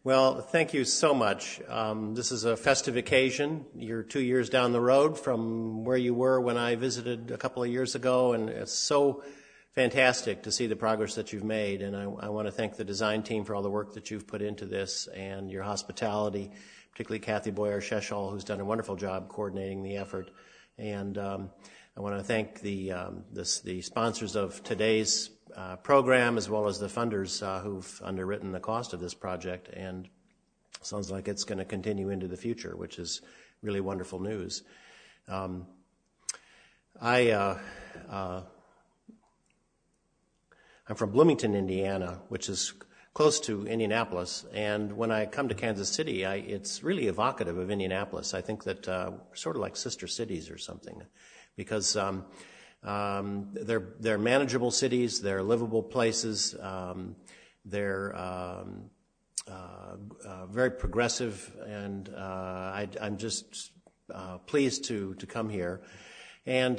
Well, thank you so much. This is a festive occasion. You're 2 years down the road from where you were when I visited a couple of years ago, and it's so fantastic to see the progress that you've made. And I want to thank the design team for all the work that you've put into this and your hospitality, particularly Kathy Boyer-Sheshall, who's done a wonderful job coordinating the effort. And I want to thank the sponsors of today's program, as well as the funders who've underwritten the cost of this project, and sounds like it's going to continue into the future, which is really wonderful news. I'm from Bloomington, Indiana, which is close to Indianapolis, and when I come to Kansas City, it's really evocative of Indianapolis. I think that we're sort of like sister cities or something, because they're manageable cities, they're livable places, they're very progressive, and I'm just pleased to come here, and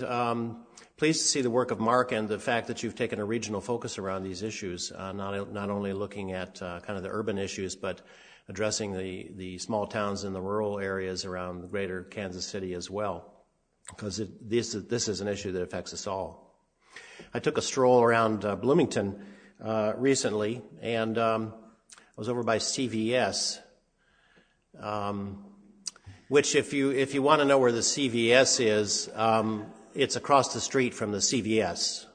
pleased to see the work of Mark and the fact that you've taken a regional focus around these issues, not only looking at kind of the urban issues, but addressing the small towns and the rural areas around the greater Kansas City as well, because this is an issue that affects us all. I took a stroll around Bloomington recently, and I was over by CVS, which if you want to know where the CVS is, it's across the street from the CVS.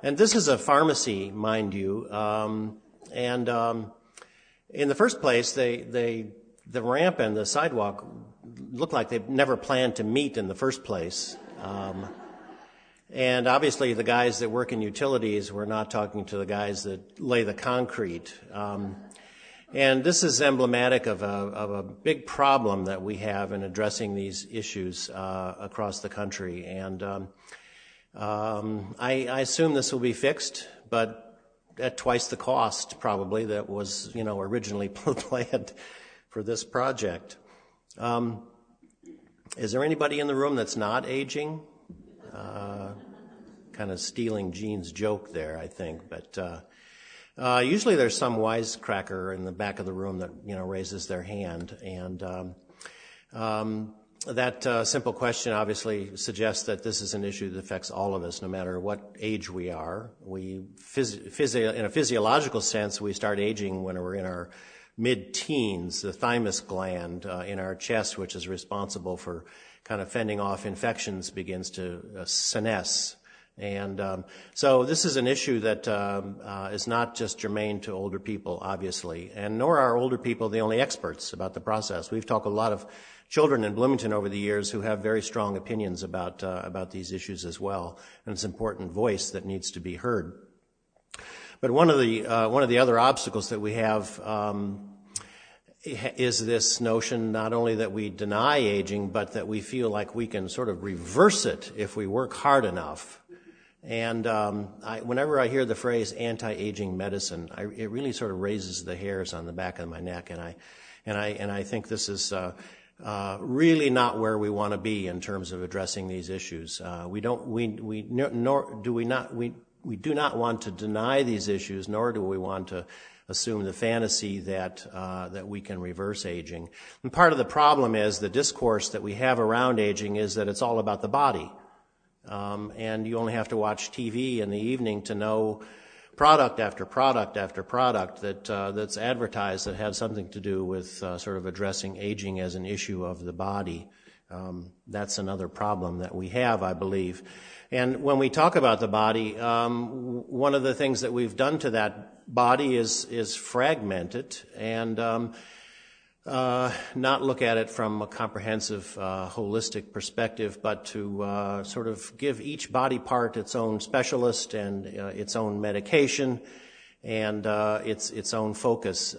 And this is a pharmacy, mind you, and in the first place, the ramp and the sidewalk look like they've never planned to meet in the first place. And obviously the guys that work in utilities were not talking to the guys that lay the concrete. And this is emblematic of a big problem that we have in addressing these issues across the country. And I assume this will be fixed, but at twice the cost probably that was originally planned for this project. Is there anybody in the room that's not aging? Kind of stealing Gene's joke there, I think. But usually there's some wisecracker in the back of the room that raises their hand, and that simple question obviously suggests that this is an issue that affects all of us, no matter what age we are. In a physiological sense, we start aging when we're in our mid-teens. The thymus gland in our chest, which is responsible for kind of fending off infections, begins to senesce. And so this is an issue that is not just germane to older people, obviously, and nor are older people the only experts about the process. We've talked to a lot of children in Bloomington over the years who have very strong opinions about these issues as well, and it's an important voice that needs to be heard. But one of the other obstacles that we have is this notion not only that we deny aging, but that we feel like we can sort of reverse it if we work hard enough. And whenever I hear the phrase anti-aging medicine, it really sort of raises the hairs on the back of my neck, and I think this is really not where we want to be in terms of addressing these issues. We do not want to deny these issues, nor do we want to assume the fantasy that we can reverse aging. And part of the problem is the discourse that we have around aging is that it's all about the body. And you only have to watch TV in the evening to know product after product after product that's advertised that has something to do with sort of addressing aging as an issue of the body. That's another problem that we have, I believe. And when we talk about the body, one of the things that we've done to that body is fragment it and not look at it from a comprehensive, holistic perspective, but to sort of give each body part its own specialist and its own medication and its own focus.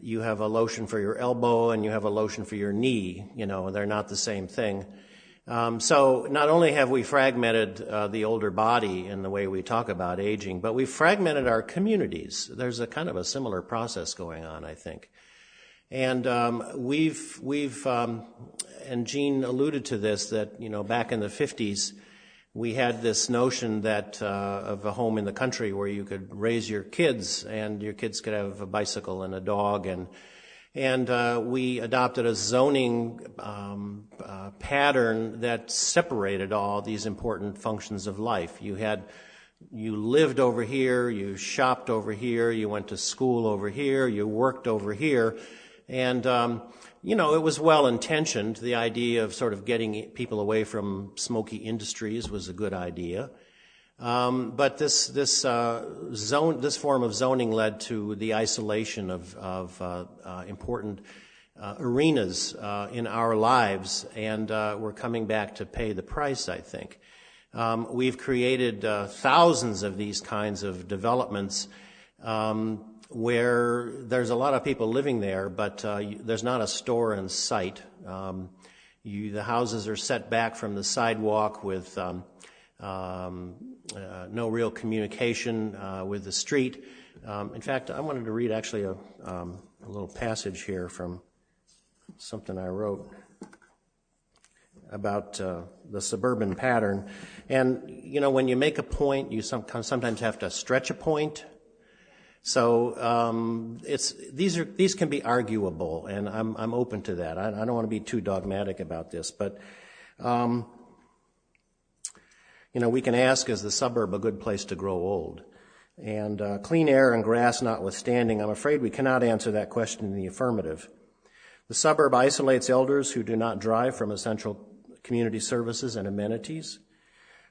You have a lotion for your elbow and you have a lotion for your knee. They're not the same thing. So not only have we fragmented the older body in the way we talk about aging, but we've fragmented our communities. There's a kind of a similar process going on, I think. And we've and Gene alluded to this, that back in the 50s we had this notion that of a home in the country where you could raise your kids, and your kids could have a bicycle and a dog, and we adopted a zoning pattern that separated all these important functions of life. You lived over here, you shopped over here, you went to school over here, you worked over here, and it was well-intentioned. The idea of sort of getting people away from smoky industries was a good idea. But this form of zoning led to the isolation of important arenas in our lives, and we're coming back to pay the price, I think. We've created thousands of these kinds of developments where there's a lot of people living there, but there's not a store in sight. The houses are set back from the sidewalk with no real communication with the street. In fact, I wanted to read actually a little passage here from something I wrote about the suburban pattern. And, when you make a point, you sometimes have to stretch a point. So these can be arguable, and I'm open to that. I don't want to be too dogmatic about this, but we can ask, is the suburb a good place to grow old? And clean air and grass notwithstanding, I'm afraid we cannot answer that question in the affirmative. The suburb isolates elders who do not drive from essential community services and amenities.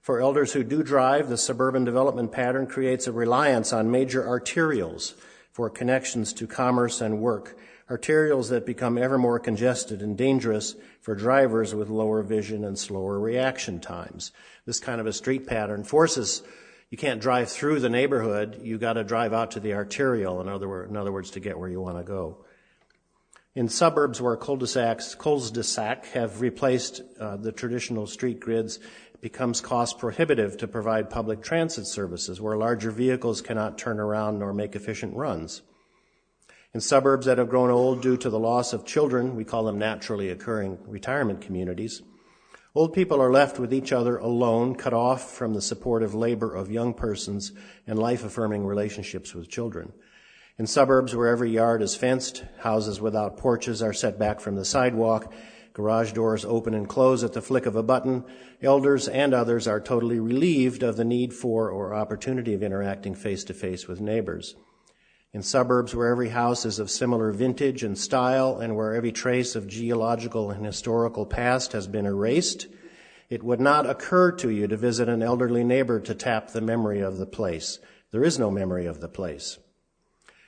For elders who do drive, the suburban development pattern creates a reliance on major arterials for connections to commerce and work, arterials that become ever more congested and dangerous for drivers with lower vision and slower reaction times. This kind of a street pattern forces, you can't drive through the neighborhood, you got to drive out to the arterial, in other words, to get where you want to go. In suburbs where cul-de-sac have replaced the traditional street grids, it becomes cost prohibitive to provide public transit services where larger vehicles cannot turn around nor make efficient runs. In suburbs that have grown old due to the loss of children, we call them naturally occurring retirement communities, old people are left with each other alone, cut off from the supportive labor of young persons and life-affirming relationships with children. In suburbs where every yard is fenced, houses without porches are set back from the sidewalk, garage doors open and close at the flick of a button, elders and others are totally relieved of the need for or opportunity of interacting face-to-face with neighbors. In suburbs where every house is of similar vintage and style and where every trace of geological and historical past has been erased, it would not occur to you to visit an elderly neighbor to tap the memory of the place. There is no memory of the place.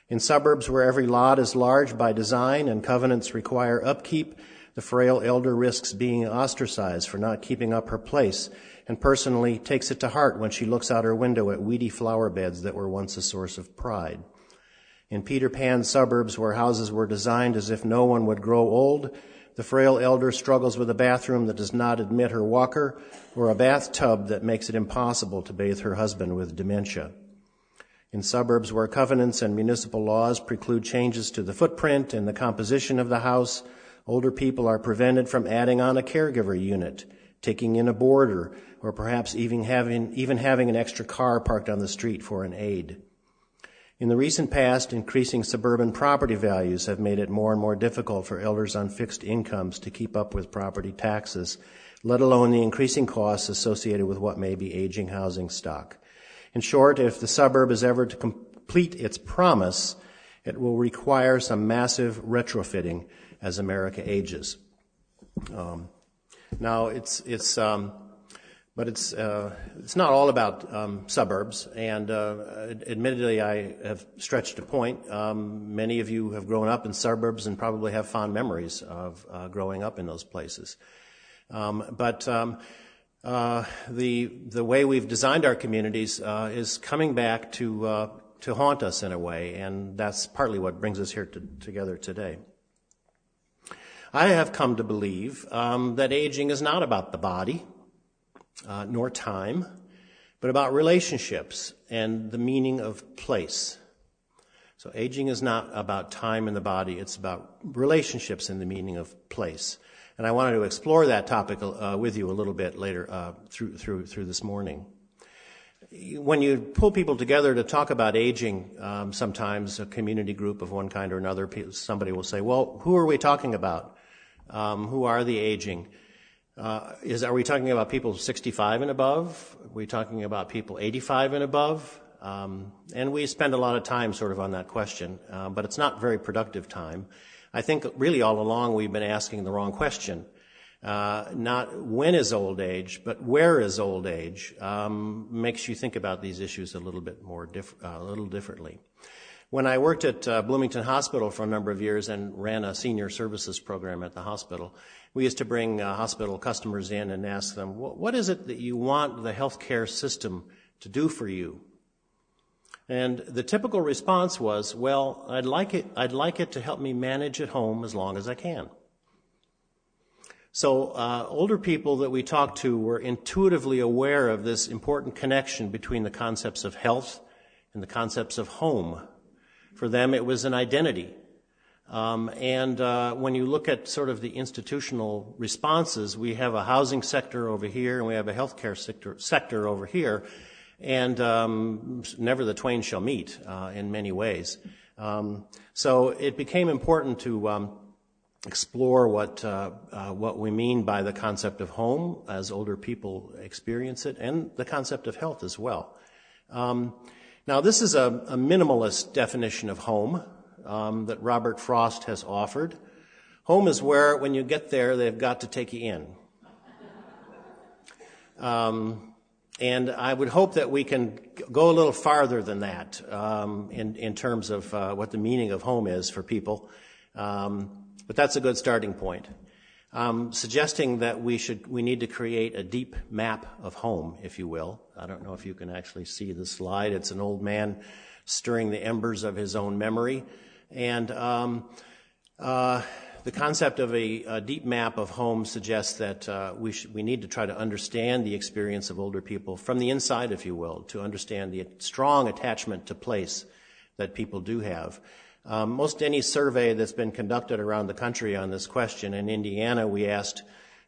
In suburbs where every lot is large by design and covenants require upkeep, the frail elder risks being ostracized for not keeping up her place and personally takes it to heart when she looks out her window at weedy flower beds that were once a source of pride. In Peter Pan suburbs where houses were designed as if no one would grow old, the frail elder struggles with a bathroom that does not admit her walker or a bathtub that makes it impossible to bathe her husband with dementia. In suburbs where covenants and municipal laws preclude changes to the footprint and the composition of the house, older people are prevented from adding on a caregiver unit, taking in a boarder, or perhaps even having an extra car parked on the street for an aide. In the recent past, increasing suburban property values have made it more and more difficult for elders on fixed incomes to keep up with property taxes, let alone the increasing costs associated with what may be aging housing stock. In short, if the suburb is ever to complete its promise, it will require some massive retrofitting as America ages. Now, it's not all about suburbs, and admittedly, I have stretched a point. Many of you have grown up in suburbs and probably have fond memories of growing up in those places. The way we've designed our communities is coming back to haunt us in a way, and that's partly what brings us here together today. I have come to believe that aging is not about the body, nor time, but about relationships and the meaning of place. So aging is not about time in the body, it's about relationships and the meaning of place. And I wanted to explore that topic with you a little bit later through this morning. When you pull people together to talk about aging, sometimes a community group of one kind or another, somebody will say, well, who are we talking about? Who are the aging? Are we talking about people 65 and above? Are we talking about people 85 and above? And we spend a lot of time sort of on that question, but it's not very productive time. I think really all along we've been asking the wrong question. Not when is old age, but where is old age, makes you think about these issues a little bit more a little differently. When I worked at Bloomington Hospital for a number of years and ran a senior services program at the hospital, we used to bring hospital customers in and ask them, what is it that you want the healthcare system to do for you? And the typical response was, well, I'd like it to help me manage at home as long as I can. So older people that we talked to were intuitively aware of this important connection between the concepts of health and the concepts of home. For them, it was an identity. When you look at sort of the institutional responses, we have a housing sector over here and we have a healthcare sector over here. And never the twain shall meet in many ways. So it became important to explore what we mean by the concept of home as older people experience it, and the concept of health as well. Now, this is a minimalist definition of home that Robert Frost has offered. Home is where, when you get there, they've got to take you in. And I would hope that we can go a little farther than that in terms of what the meaning of home is for people. But that's a good starting point. Suggesting that we need to create a deep map of home, if you will. I don't know if you can actually see the slide. It's an old man stirring the embers of his own memory. And the concept of a deep map of home suggests that we need to try to understand the experience of older people from the inside, if you will, to understand the strong attachment to place that people do have. Most any survey that's been conducted around the country on this question, in Indiana we asked,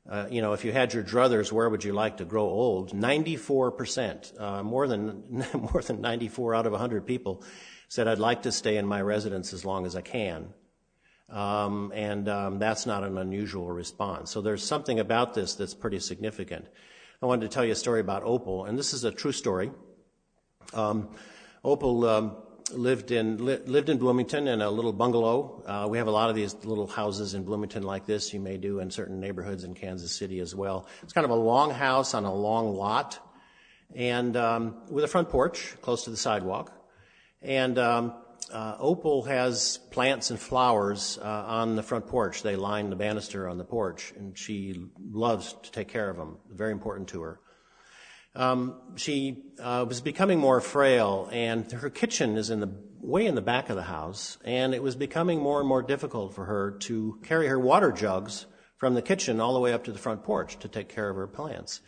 if you had your druthers, where would you like to grow old? 94%, more than 94 out of 100 people said, I'd like to stay in my residence as long as I can. That's not an unusual response. So there's something about this that's pretty significant. I wanted to tell you a story about Opal, and this is a true story. Opal lived in Bloomington in a little bungalow. We have a lot of these little houses in Bloomington like this. You may do in certain neighborhoods in Kansas City as well. It's kind of a long house on a long lot, and with a front porch close to the sidewalk. And Opal has plants and flowers on the front porch. They line the banister on the porch, and she loves to take care of them. Very important to her. She was becoming more frail, and her kitchen is way in the back of the house, and it was becoming more and more difficult for her to carry her water jugs from the kitchen all the way up to the front porch to take care of her plants.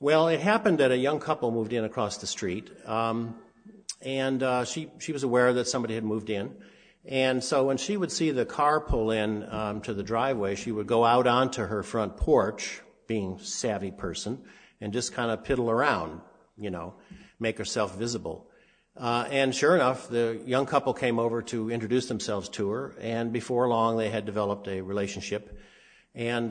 Well, it happened that a young couple moved in across the street, and she was aware that somebody had moved in. And so when she would see the car pull in to the driveway, she would go out onto her front porch, being a savvy person, and just kind of piddle around, make herself visible. And sure enough, the young couple came over to introduce themselves to her, and before long they had developed a relationship and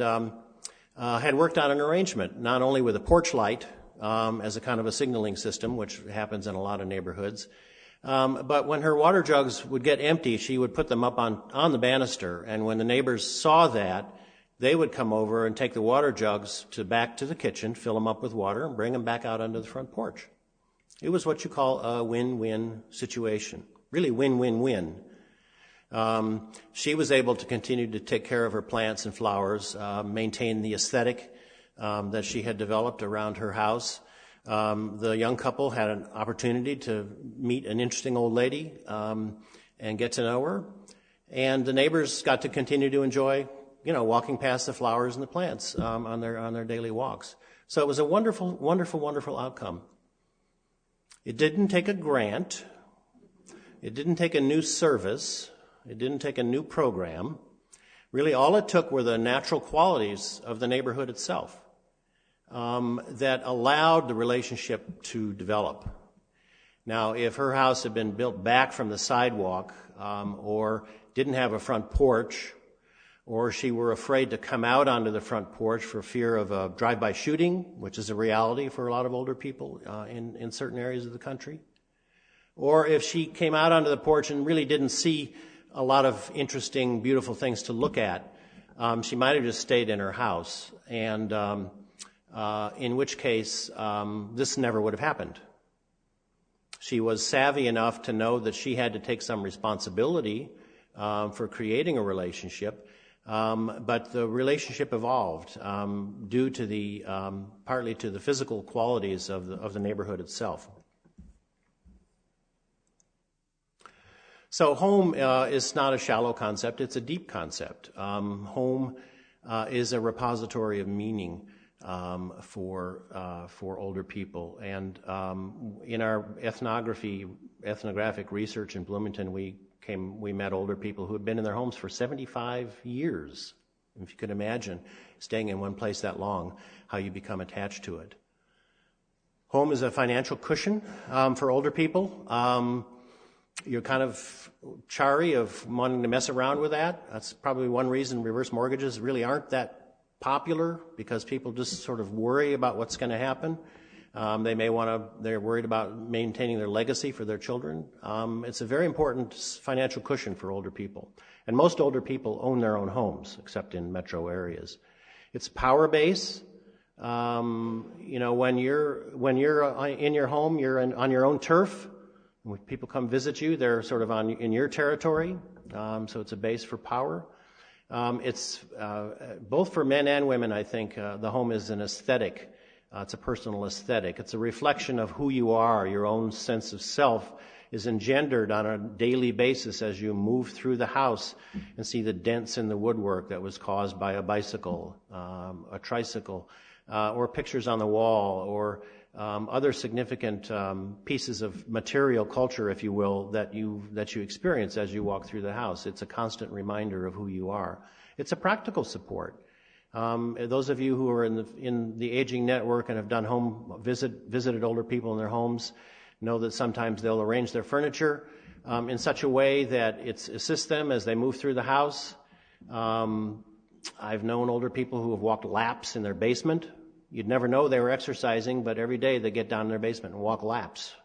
had worked out an arrangement, not only with a porch light as a kind of a signaling system, which happens in a lot of neighborhoods, but when her water jugs would get empty, she would put them up on the banister, and when the neighbors saw that, they would come over and take the water jugs back to the kitchen, fill them up with water, and bring them back out onto the front porch. It was what you call a win-win situation. Really win-win-win. She was able to continue to take care of her plants and flowers, maintain the aesthetic that she had developed around her house. The young couple had an opportunity to meet an interesting old lady and get to know her. And the neighbors got to continue to enjoy walking past the flowers and the plants on their daily walks. So it was a wonderful, wonderful, wonderful outcome. It didn't take a grant. It didn't take a new service. It didn't take a new program. Really, all it took were the natural qualities of the neighborhood itself that allowed the relationship to develop. Now, if her house had been built back from the sidewalk or didn't have a front porch, or she were afraid to come out onto the front porch for fear of a drive-by shooting, which is a reality for a lot of older people in certain areas of the country, or if she came out onto the porch and really didn't see a lot of interesting, beautiful things to look at, she might have just stayed in her house, and in which case this never would have happened. She was savvy enough to know that she had to take some responsibility for creating a relationship, but the relationship evolved due to the partly to the physical qualities of the neighborhood itself. So home is not a shallow concept, it's a deep concept. Home is a repository of meaning for older people. And in our ethnographic research in Bloomington, we met older people who had been in their homes for 75 years. If you could imagine staying in one place that long, how you become attached to it. Home is a financial cushion for older people. You're kind of chary of wanting to mess around with that. That's probably one reason reverse mortgages really aren't that popular, because people just sort of worry about what's going to happen. They're worried about maintaining their legacy for their children. It's a very important financial cushion for older people. And most older people own their own homes, except in metro areas. It's power base. When you're in your home, you're on your own turf. When people come visit you, they're sort of in your territory, so it's a base for power. It's both for men and women, I think, the home is an aesthetic. It's a personal aesthetic. It's a reflection of who you are. Your own sense of self is engendered on a daily basis as you move through the house and see the dents in the woodwork that was caused by a bicycle, a tricycle, or pictures on the wall, or other significant pieces of material culture, if you will, that you experience as you walk through the house. It's a constant reminder of who you are. It's a practical support. Those of you who are in the aging network and have done visited older people in their homes know that sometimes they'll arrange their furniture in such a way that it assists them as they move through the house. I've known older people who have walked laps in their basement. You'd never know they were exercising, but every day they get down in their basement and walk laps.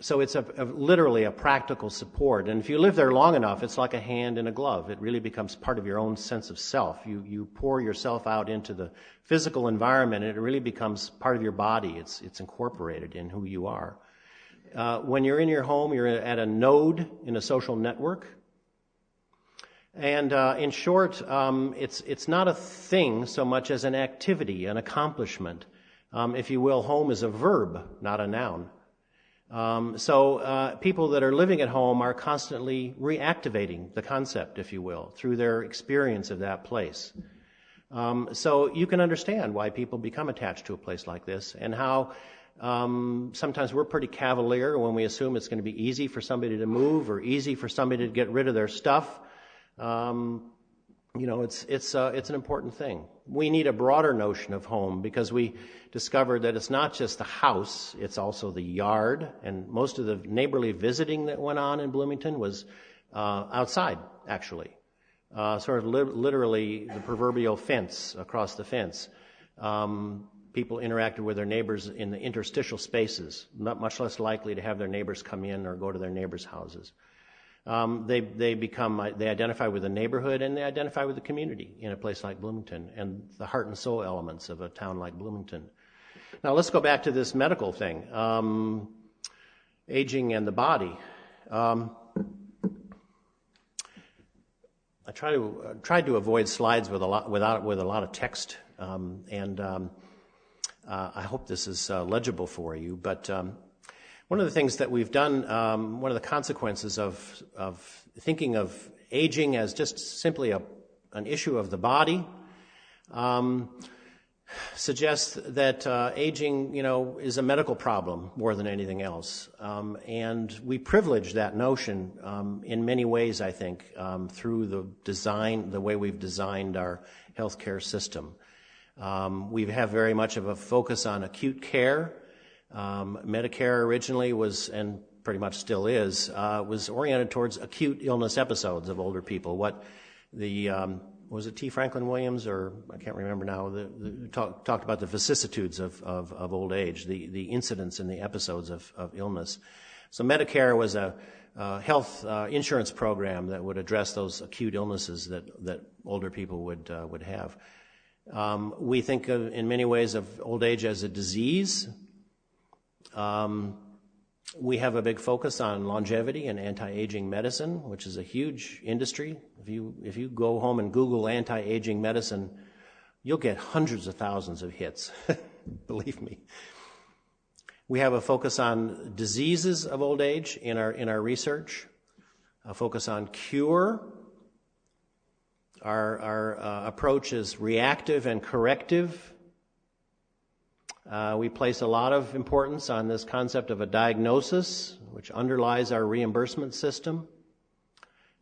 So it's literally a practical support. And if you live there long enough, it's like a hand in a glove. It really becomes part of your own sense of self. You pour yourself out into the physical environment, and it really becomes part of your body. It's incorporated in who you are. When you're in your home, you're at a node in a social network. And in short, it's not a thing so much as an activity, an accomplishment. If you will, home is a verb, not a noun. So people that are living at home are constantly reactivating the concept, if you will, through their experience of that place. So you can understand why people become attached to a place like this, and how sometimes we're pretty cavalier when we assume it's going to be easy for somebody to move or easy for somebody to get rid of their stuff. It's an important thing. We need a broader notion of home, because we discovered that it's not just the house, it's also the yard. And most of the neighborly visiting that went on in Bloomington was outside, actually. Sort of literally the proverbial fence, across the fence. People interacted with their neighbors in the interstitial spaces, not much less likely to have their neighbors come in or go to their neighbors' houses. They identify with the neighborhood, and they identify with the community in a place like Bloomington, and the heart and soul elements of a town like Bloomington. Now let's go back to this medical thing, aging and the body. I tried to avoid slides with a lot of text, and I hope this is legible for you, but. One of the things that we've done, one of the consequences of thinking of aging as just simply an issue of the body, suggests that aging, is a medical problem more than anything else. And we privilege that notion in many ways, I think, through the way we've designed our healthcare system. We have very much of a focus on acute care. Medicare originally was, and pretty much still is, was oriented towards acute illness episodes of older people. What the was it T. Franklin Williams, or I can't remember now, talked about the vicissitudes of old age, the incidents and the episodes of illness. So Medicare was a health insurance program that would address those acute illnesses that older people would have. We think in many ways of old age as a disease. We have a big focus on longevity and anti-aging medicine, which is a huge industry. If you go home and Google anti-aging medicine, you'll get hundreds of thousands of hits, believe me. We have a focus on diseases of old age in our research, a focus on cure. Our approach is reactive and corrective. We place a lot of importance on this concept of a diagnosis, which underlies our reimbursement system.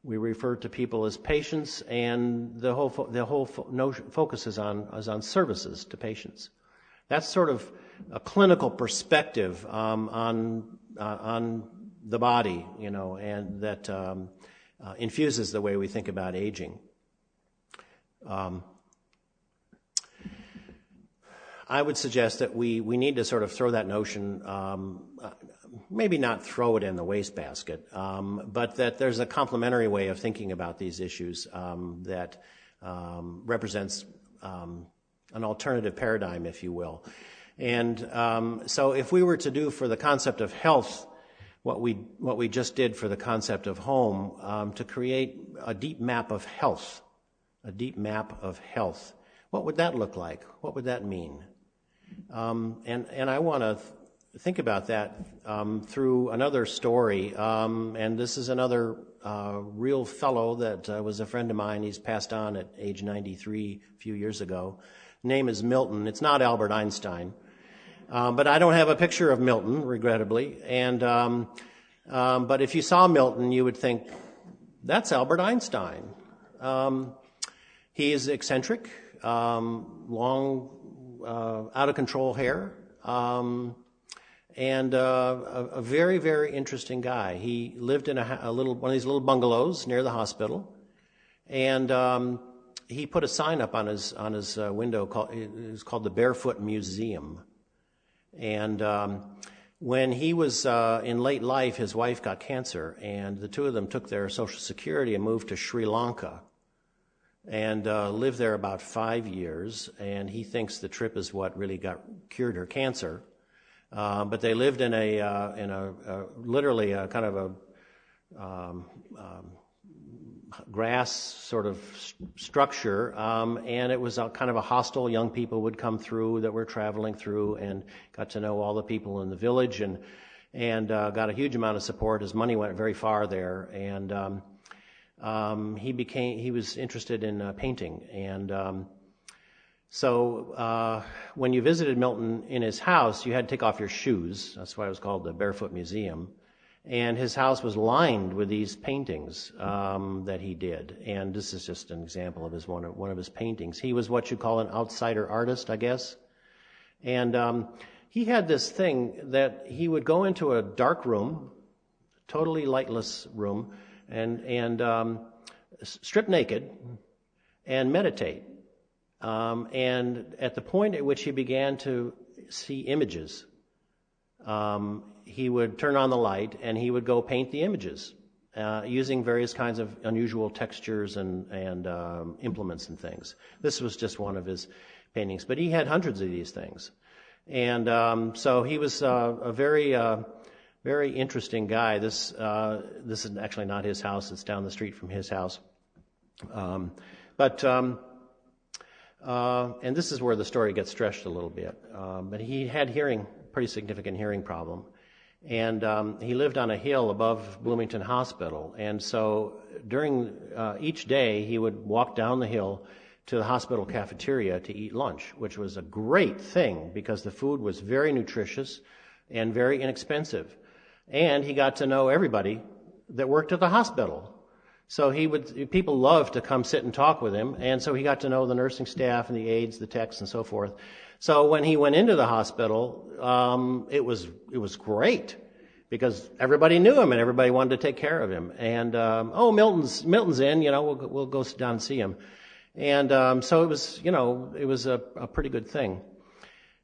We refer to people as patients, and the whole focus is on services to patients. That's sort of a clinical perspective on the body, and that infuses the way we think about aging. I would suggest that we need to sort of throw that notion, maybe not throw it in the wastebasket, but that there's a complementary way of thinking about these issues that represents an alternative paradigm, if you will. And so if we were to do for the concept of health what we just did for the concept of home, to create a deep map of health, what would that look like? What would that mean? And I want to think about that through another story, and this is another real fellow that was a friend of mine. He's passed on at age 93 a few years ago. Name is Milton. It's not Albert Einstein, but I don't have a picture of Milton, regrettably. And but if you saw Milton, you would think that's Albert Einstein. He is eccentric, long, out of control hair, and a very, very interesting guy. He lived in one of these little bungalows near the hospital, and he put a sign up on his window. It was called the Barefoot Museum. And when he was in late life, his wife got cancer, and the two of them took their Social Security and moved to Sri Lanka, and lived there about 5 years. And he thinks the trip is what really cured her cancer. But they lived in literally a kind of a grass sort of structure, and it was kind of a hostile. Young people would come through that were traveling through, and got to know all the people in the village, and got a huge amount of support. His money went very far there, and he was interested in painting, and so when you visited Milton in his house, you had to take off your shoes. That's why it was called the Barefoot Museum. And his house was lined with these paintings that he did. And this is just an example of one of his paintings. He was what you call an outsider artist, I guess. And he had this thing that he would go into a dark room, totally lightless room, and strip naked and meditate. And at the point at which he began to see images, he would turn on the light and he would go paint the images using various kinds of unusual textures and implements and things. This was just one of his paintings, but he had hundreds of these things. And so he was a very, very interesting guy. This is actually not his house. It's down the street from his house. And this is where the story gets stretched a little bit. But he had pretty significant hearing problem. And he lived on a hill above Bloomington Hospital. And so during each day, he would walk down the hill to the hospital cafeteria to eat lunch, which was a great thing because the food was very nutritious and very inexpensive. And he got to know everybody that worked at the hospital. So people loved to come sit and talk with him, and so he got to know the nursing staff and the aides, the techs, and so forth. So when he went into the hospital, it was great because everybody knew him and everybody wanted to take care of him. And Milton's in, we'll go sit down and see him. And so it was a pretty good thing.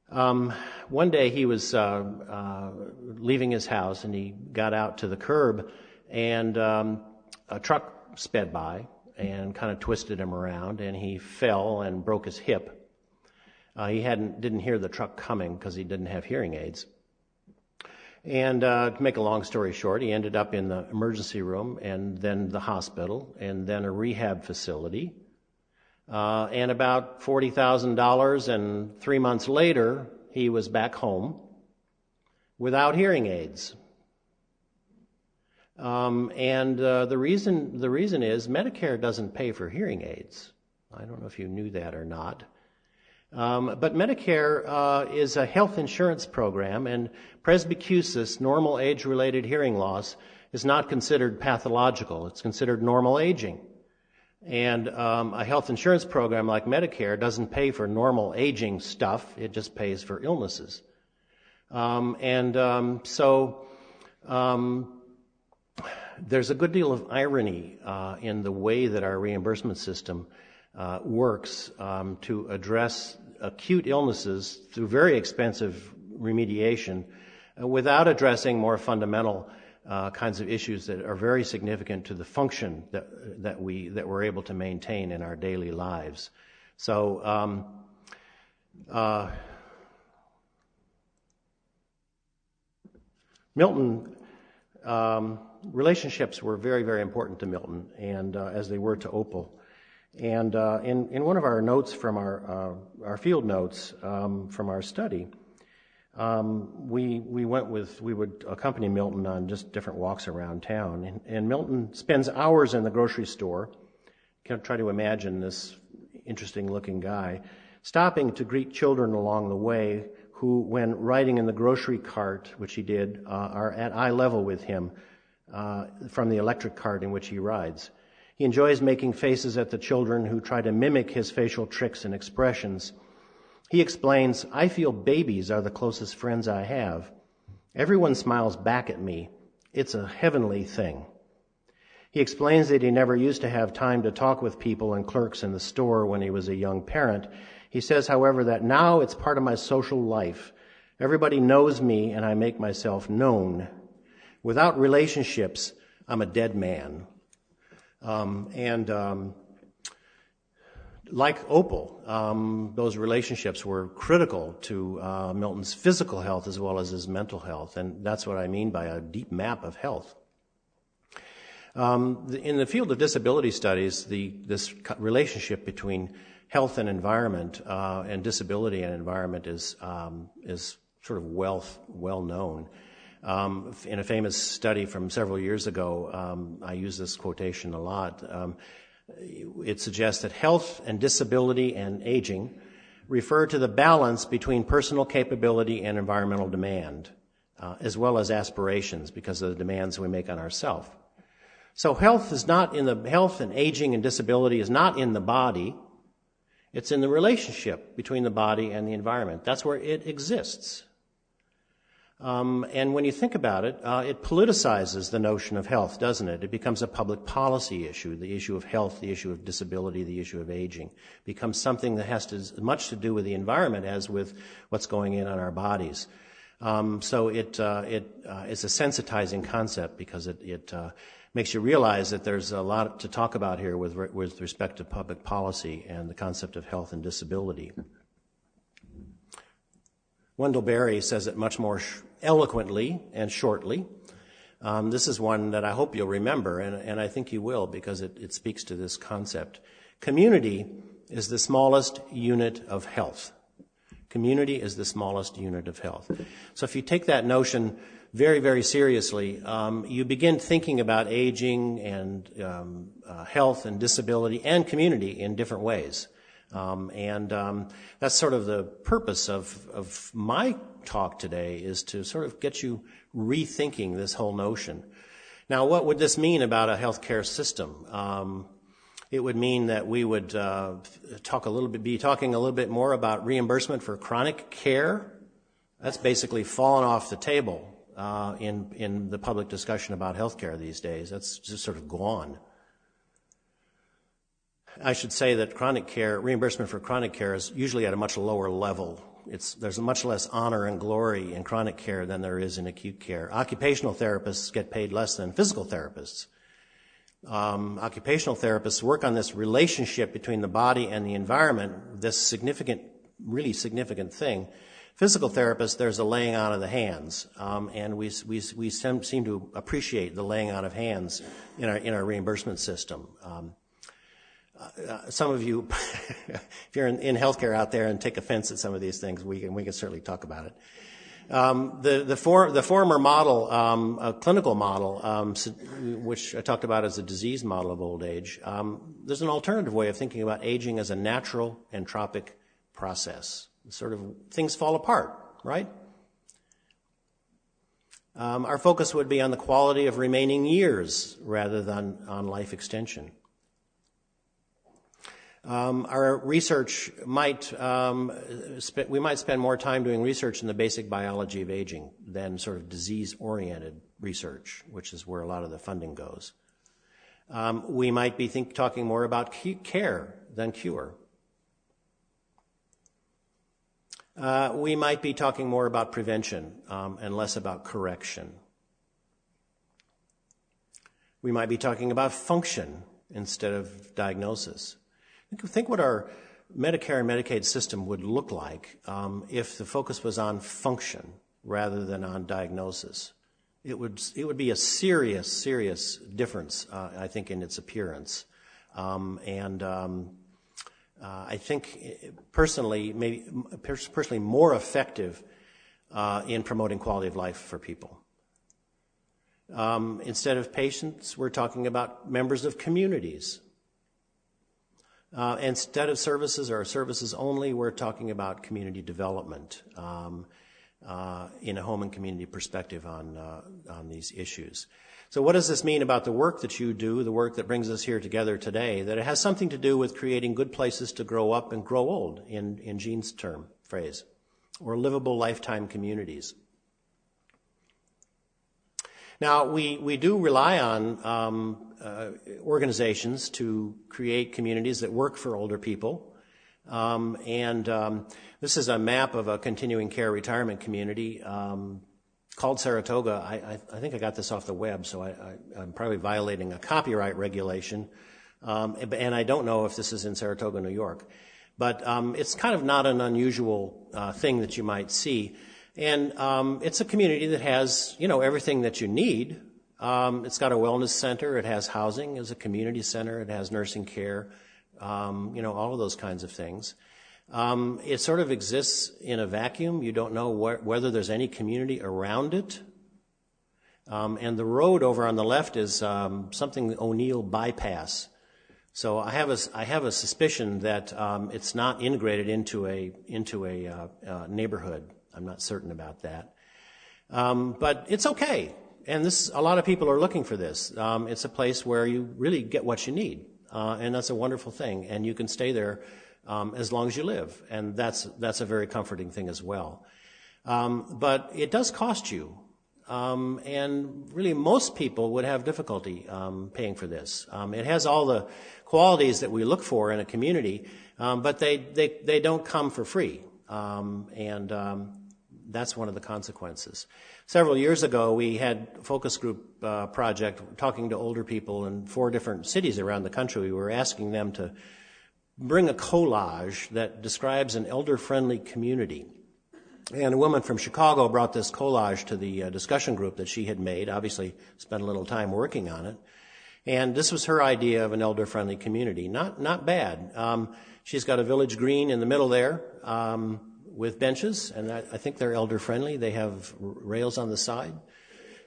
One day he was leaving his house and he got out to the curb, and a truck sped by and kind of twisted him around, and he fell and broke his hip. He didn't hear the truck coming because he didn't have hearing aids. And to make a long story short, he ended up in the emergency room and then the hospital and then a rehab facility. And about $40,000, and 3 months later, he was back home without hearing aids. The reason is Medicare doesn't pay for hearing aids. I don't know if you knew that or not. But Medicare is a health insurance program, and presbycusis, normal age-related hearing loss, is not considered pathological. It's considered normal aging. And a health insurance program like Medicare doesn't pay for normal aging stuff. It just pays for illnesses. There's a good deal of irony in the way that our reimbursement system works to address acute illnesses through very expensive remediation without addressing more fundamental kinds of issues that are very significant to the function that we're able to maintain in our daily lives. So Milton, relationships were very, very important to Milton, and as they were to Opal. And in one of our notes from our field notes from our study, we would accompany Milton on just different walks around town, and Milton spends hours in the grocery store. You can try to imagine this interesting-looking guy stopping to greet children along the way who, when riding in the grocery cart, which he did, are at eye level with him from the electric cart in which he rides. He enjoys making faces at the children who try to mimic his facial tricks and expressions. He explains, "I feel babies are the closest friends I have. Everyone smiles back at me. It's a heavenly thing." He explains that he never used to have time to talk with people and clerks in the store when he was a young parent. He says, however, that now it's part of my social life. Everybody knows me and I make myself known. Without relationships, I'm a dead man. Like Opal, those relationships were critical to Milton's physical health as well as his mental health, and that's what I mean by a deep map of health. In the field of disability studies, this relationship between health and environment and disability and environment is sort of well known. In a famous study from several years ago, I use this quotation a lot. It suggests that health and disability and aging refer to the balance between personal capability and environmental demand, as well as aspirations because of the demands we make on ourselves. So health and aging and disability is not in the body. It's in the relationship between the body and the environment. That's where it exists. And when you think about it, it politicizes the notion of health, doesn't it? It becomes a public policy issue. The issue of health, the issue of disability, the issue of aging becomes something that has as much to do with the environment as with what's going in on our bodies. So it's a sensitizing concept because it makes you realize that there's a lot to talk about here with respect to public policy and the concept of health and disability. Wendell Berry says it much more eloquently and shortly. This is one that I hope you'll remember, and I think you will because it speaks to this concept. Community is the smallest unit of health. Community is the smallest unit of health. So if you take that notion very, very seriously, you begin thinking about aging and health and disability and community in different ways. That's sort of the purpose of my talk today, is to sort of get you rethinking this whole notion. Now, what would this mean about a healthcare system? It would mean that we would be talking a little bit more about reimbursement for chronic care. That's basically fallen off the table in the public discussion about healthcare these days. That's just sort of gone. I should say that chronic care, reimbursement for chronic care, is usually at a much lower level. There's much less honor and glory in chronic care than there is in acute care. Occupational therapists get paid less than physical therapists. Occupational therapists work on this relationship between the body and the environment, this really significant thing. Physical therapists, there's a laying on of the hands, and we seem to appreciate the laying on of hands in our reimbursement system. Some of you, if you're in healthcare out there and take offense at some of these things, we can certainly talk about it. The former model, a clinical model, which I talked about as a disease model of old age, there's an alternative way of thinking about aging as a natural entropic process. Sort of things fall apart, right? Our focus would be on the quality of remaining years rather than on life extension. Our research we might spend more time doing research in the basic biology of aging than sort of disease-oriented research, which is where a lot of the funding goes. We might be talking more about care than cure. We might be talking more about prevention and less about correction. We might be talking about function instead of diagnosis. Think what our Medicare and Medicaid system would look like if the focus was on function rather than on diagnosis. It would be a serious difference, I think, in its appearance. I think personally more effective in promoting quality of life for people. Instead of patients, we're talking about members of communities. Instead of services or services only, we're talking about community development in a home and community perspective on these issues. So what does this mean about the work that you do, the work that brings us here together today? That it has something to do with creating good places to grow up and grow old, in Jean's phrase, or livable lifetime communities. Now, we do rely on organizations to create communities that work for older people. This is a map of a continuing care retirement community called Saratoga. I think I got this off the web, so I'm probably violating a copyright regulation. And I don't know if this is in Saratoga, New York. But it's kind of not an unusual thing that you might see. And it's a community that has, everything that you need. It's got a wellness center. It has housing as a community center. It has nursing care, all of those kinds of things. It sort of exists in a vacuum. You don't know whether there's any community around it. And the road over on the left is something O'Neill bypass. So I have a suspicion that it's not integrated into a neighborhood. I'm not certain about that. But it's okay. And a lot of people are looking for this. It's a place where you really get what you need. And that's a wonderful thing. And you can stay there as long as you live. And that's a very comforting thing as well. But it does cost you. And really most people would have difficulty paying for this. It has all the qualities that we look for in a community, but they don't come for free. That's one of the consequences. Several years ago, we had a focus group project talking to older people in 4 different cities around the country. We were asking them to bring a collage that describes an elder-friendly community. And a woman from Chicago brought this collage to the discussion group that she had made, obviously spent a little time working on it. And this was her idea of an elder-friendly community. Not bad. She's got a village green in the middle there with benches, and I think they're elder-friendly. They have rails on the side.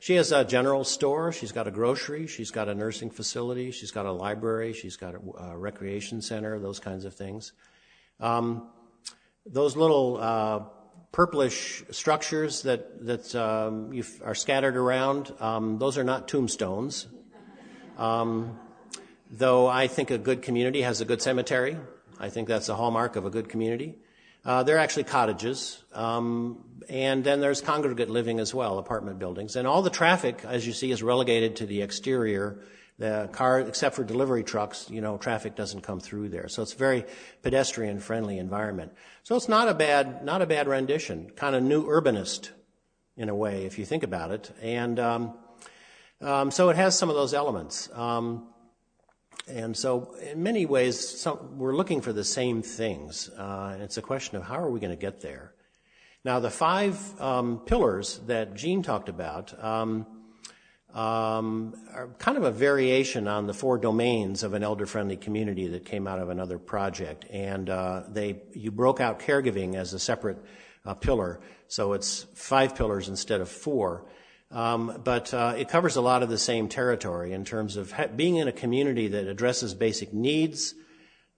She has a general store. She's got a grocery. She's got a nursing facility. She's got a library. She's got a recreation center, those kinds of things. Those little purplish structures that are scattered around, those are not tombstones. Though I think a good community has a good cemetery. I think that's a hallmark of a good community. They're actually cottages. And then there's congregate living as well, apartment buildings. And all the traffic, as you see, is relegated to the exterior. The car, except for delivery trucks, traffic doesn't come through there. So it's a very pedestrian-friendly environment. So it's not a bad rendition, kind of new urbanist in a way, if you think about it. And so it has some of those elements. And so in many ways, we're looking for the same things. And it's a question of how are we going to get there? Now, the 5 pillars that Gene talked about are kind of a variation on the 4 domains of an elder-friendly community that came out of another project. And you broke out caregiving as a separate pillar, so it's 5 pillars instead of 4. But it covers a lot of the same territory in terms of being in a community that addresses basic needs,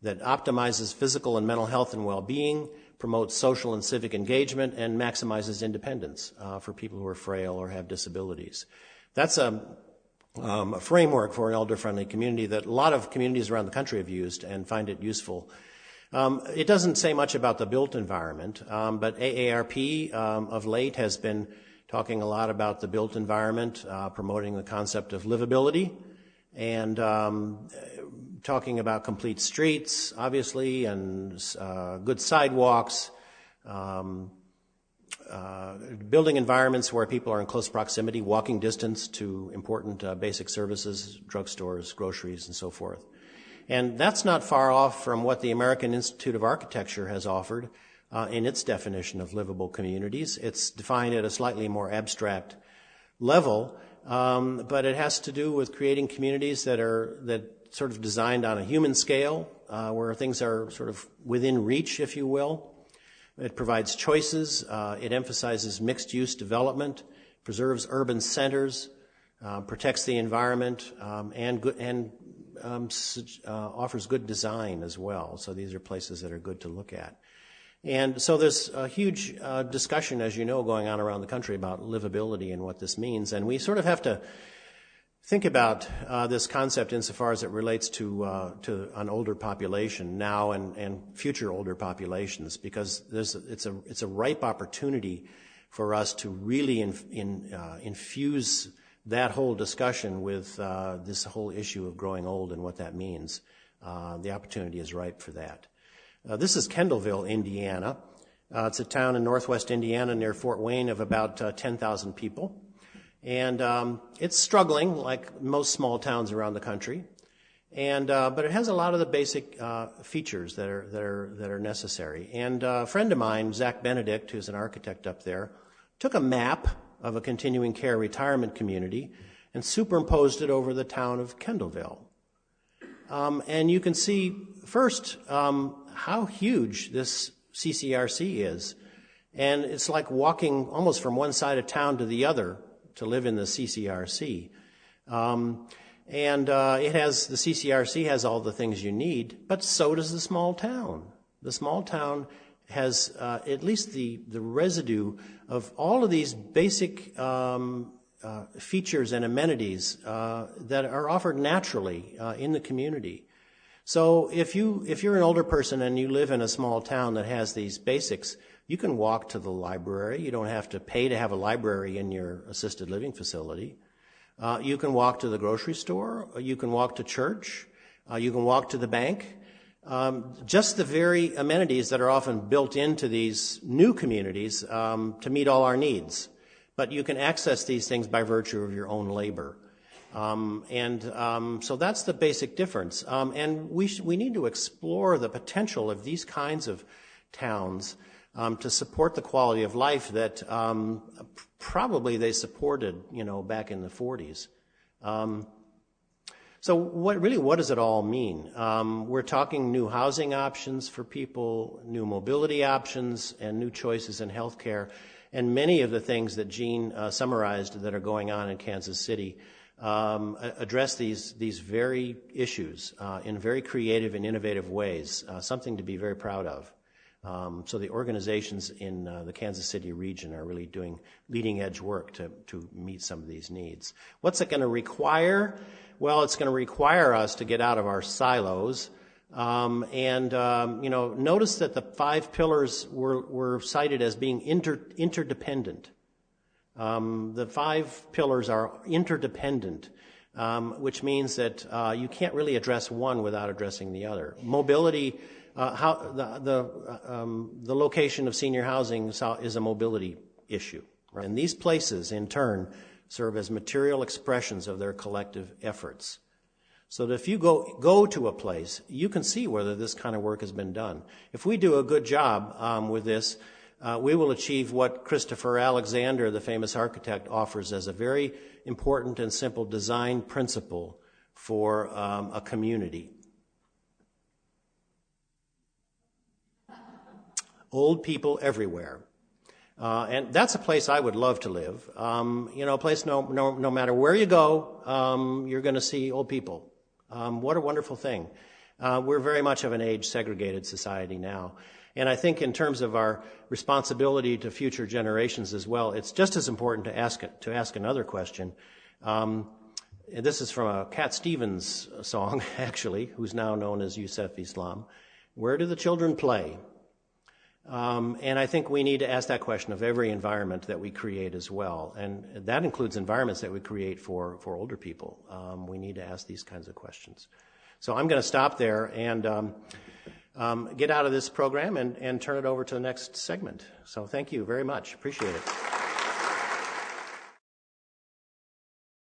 that optimizes physical and mental health and well-being, promotes social and civic engagement, and maximizes independence for people who are frail or have disabilities. That's a framework for an elder-friendly community that a lot of communities around the country have used and find it useful. It doesn't say much about the built environment, but AARP of late has been talking a lot about the built environment, promoting the concept of livability, and talking about complete streets, obviously, and good sidewalks, building environments where people are in close proximity, walking distance to important basic services, drugstores, groceries, and so forth. And that's not far off from what the American Institute of Architecture has offered in its definition of livable communities. It's defined at a slightly more abstract level, but it has to do with creating communities that sort of designed on a human scale, where things are sort of within reach, if you will. It provides choices. It emphasizes mixed-use development, preserves urban centers, protects the environment, and offers good design as well. So these are places that are good to look at. And so there's a huge discussion, as you know, going on around the country about livability and what this means. And we sort of have to think about this concept insofar as it relates to an older population now and future older populations, because it's a ripe opportunity for us to really infuse that whole discussion with this whole issue of growing old and what that means. The opportunity is ripe for that. This is Kendallville, Indiana. It's a town in northwest Indiana near Fort Wayne of about 10,000 people. And it's struggling, like most small towns around the country, but it has a lot of the basic features that are necessary. And a friend of mine, Zach Benedict, who's an architect up there, took a map of a continuing care retirement community and superimposed it over the town of Kendallville. And you can see first how huge this CCRC is, and it's like walking almost from one side of town to the other to live in the CCRC. The CCRC has all the things you need, but so does the small town. The small town has at least the residue of all of these basic features and amenities that are offered naturally in the community. So if you're an older person and you live in a small town that has these basics, you can walk to the library. You don't have to pay to have a library in your assisted living facility. You can walk to the grocery store. You can walk to church. You can walk to the bank. Just the very amenities that are often built into these new communities to meet all our needs. But you can access these things by virtue of your own labor. So that's the basic difference. And we need to explore the potential of these kinds of towns to support the quality of life that probably they supported, back in the 40s. So what does it all mean? We're talking new housing options for people, new mobility options, and new choices in healthcare, and many of the things that Gene summarized that are going on in Kansas City address these very issues in very creative and innovative ways, something to be very proud of. So the organizations in the Kansas City region are really doing leading-edge work to meet some of these needs. What's it going to require? Well, it's going to require us to get out of our silos. Notice that the 5 pillars were cited as being interdependent. The 5 pillars are interdependent, which means that you can't really address one without addressing the other. Mobility, the location of senior housing is a mobility issue. Right? And these places, in turn, serve as material expressions of their collective efforts. So that if you go to a place, you can see whether this kind of work has been done. If we do a good job with this, we will achieve what Christopher Alexander, the famous architect, offers as a very important and simple design principle for a community. Old people everywhere. And that's a place I would love to live. A place no matter where you go, you're going to see old people. What a wonderful thing. We're very much of an age-segregated society now. And I think in terms of our responsibility to future generations as well, it's just as important to ask another question. This is from a Cat Stevens song, actually, who's now known as Yusef Islam. Where do the children play? And I think we need to ask that question of every environment that we create as well. And that includes environments that we create for older people. We need to ask these kinds of questions. So I'm going to stop there and get out of this program and turn it over to the next segment. So thank you very much. Appreciate it.